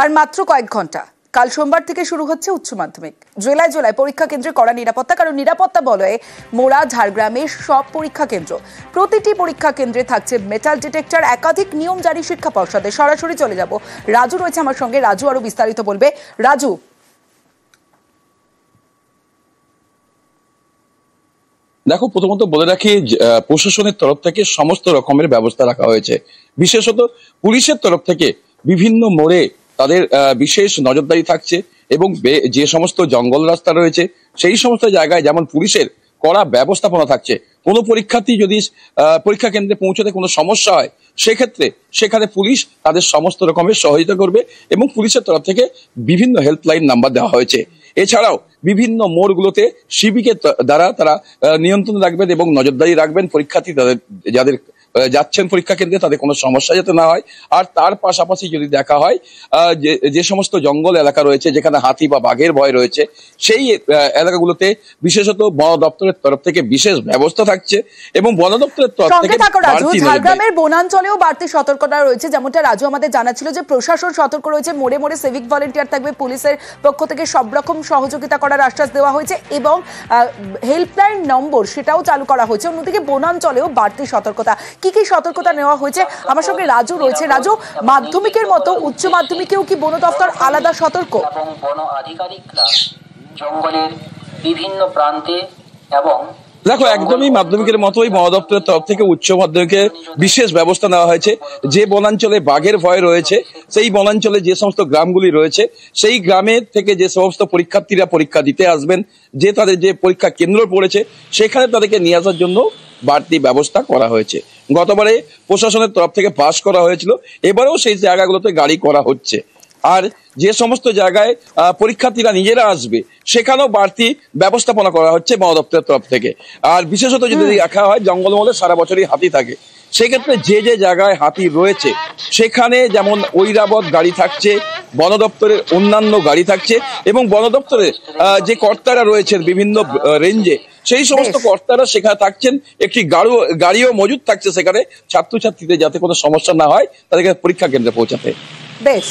আর মাত্র কয়েক ঘন্টা, কাল সোমবার থেকে শুরু হচ্ছে উচ্চ মাধ্যমিক। জেলায় জেলায় পরীক্ষা কেন্দ্রে কড়া নিরাপত্তা, কারণ নিরাপত্তা বলয়ে মোড়া ঝাড়গ্রামের সব পরীক্ষা কেন্দ্র। প্রতিটি পরীক্ষা কেন্দ্রে থাকছে মেটাল ডিটেক্টর। একাধিক নিয়ম জারি শিক্ষা পর্ষদে। সরাসরি চলে যাব, রাজু রয়েছে আমার সঙ্গে। রাজু আরো বিস্তারিত বলবে। রাজু, দেখো, প্রথমত বলে রাখি, প্রশাসনের তরফ থেকে সমস্ত রকমের ব্যবস্থা রাখা হয়েছে। বিশেষত পুলিশের তরফ থেকে বিভিন্ন মোড়ে তাদের বিশেষ নজরদারি থাকছে এবং যে সমস্ত জঙ্গল রাস্তা রয়েছে সেই সমস্ত জায়গায় যেমন পুলিশের কড়া ব্যবস্থাপনা থাকছে। কোনো পরীক্ষার্থী যদি পরীক্ষা কেন্দ্রে পৌঁছতে কোনো সমস্যা হয়, সেক্ষেত্রে সেখানে পুলিশ তাদের সমস্ত রকমের সহযোগিতা করবে এবং পুলিশের তরফ থেকে বিভিন্ন হেল্পলাইন নাম্বার দেওয়া হয়েছে। এছাড়াও বিভিন্ন মোড়গুলোতে সিভিকের দ্বারা তারা নিয়ন্ত্রণ রাখবেন এবং নজরদারি রাখবেন পরীক্ষার্থী যাদের যাচ্ছেন পরীক্ষা কেন্দ্রে তাদের কোনো সমস্যা যাতে না হয়। আর তার পাশাপাশি যদি দেখা হয় যে সমস্ত জঙ্গল এলাকা রয়েছে যেখানে হাতি বা বাঘের ভয় রয়েছে, সেই এলাকাগুলোতে বিশেষত বন দপ্তরের তরফ থেকে বিশেষ ব্যবস্থা থাকছে এবং বন দপ্তরের তরফ থেকে ঝাড়গ্রামের বনাঞ্চলেও বাড়তি সতর্কতা রয়েছে। যেমনটা রাজু আমাদের জানাচ্ছিল যে প্রশাসন সতর্ক রয়েছে, মোড়ে মোড়ে সিভিক ভলেন্টিয়ার থাকবে, পুলিশের পক্ষ থেকে সব রকম সহযোগিতা করার আশ্বাস দেওয়া হয়েছে এবং হেল্পলাইন নম্বর সেটাও চালু করা হয়েছে। অন্যদিকে বনাঞ্চলেও বাড়তি সতর্কতা। কি কি সতর্কতা নেওয়া হয়েছে? আমার সঙ্গে রাজু রয়েছে। রাজু, মাধ্যমিকের মতো উচ্চ মাধ্যমিকেও কি বন দপ্তর আলাদা সতর্ক? এবং বন আধিকারিকরা জঙ্গলের বিভিন্ন প্রান্তে এবং দেখো, একদমই মাধ্যমিকের মতোই বন দপ্তরের তরফ থেকে উচ্চ মাধ্যমিকে বিশেষ ব্যবস্থা নেওয়া হয়েছে। যে বনাঞ্চলে বাঘের ভয় রয়েছে, সেই বনাঞ্চলে যে সমস্ত গ্রামগুলি রয়েছে, সেই গ্রামের থেকে যে সমস্ত পরীক্ষার্থীরা পরীক্ষা দিতে আসবেন, যে তাদের যে পরীক্ষা কেন্দ্র পড়েছে সেখানে তাদেরকে নিয়ে আসার জন্য বাড়তি ব্যবস্থা করা হয়েছে। গতবারে প্রশাসনের তরফ থেকে পাস করা হয়েছিল, এবারেও সেই জায়গাগুলোতে গাড়ি করা হচ্ছে। আর যে সমস্ত জায়গায় পরীক্ষার্থীরা নিজেরা আসবে সেখানেও বাড়তি ব্যবস্থাপনা করা হচ্ছে বন দপ্তরের তরফ থেকে। আর বিশেষত যদি দেখা হয়, জঙ্গলমহলে সারা বছরই হাতি থাকে, সেক্ষেত্রে যে যে জায়গায় হাতি রয়েছে সেখানে যেমন ঐরাবত গাড়ি থাকছে, বন দপ্তরের অন্যান্য গাড়ি থাকছে এবং বন দপ্তরের যে কর্তারা রয়েছেন বিভিন্ন রেঞ্জে, সেই সমস্ত কর্তারা সেখানে থাকছেন। একটি গাড়িও মজুদ থাকছে সেখানে, ছাত্রছাত্রীদের যাতে কোনো সমস্যা না হয় তাদেরকে পরীক্ষা কেন্দ্রে পৌঁছাতে। বেশ।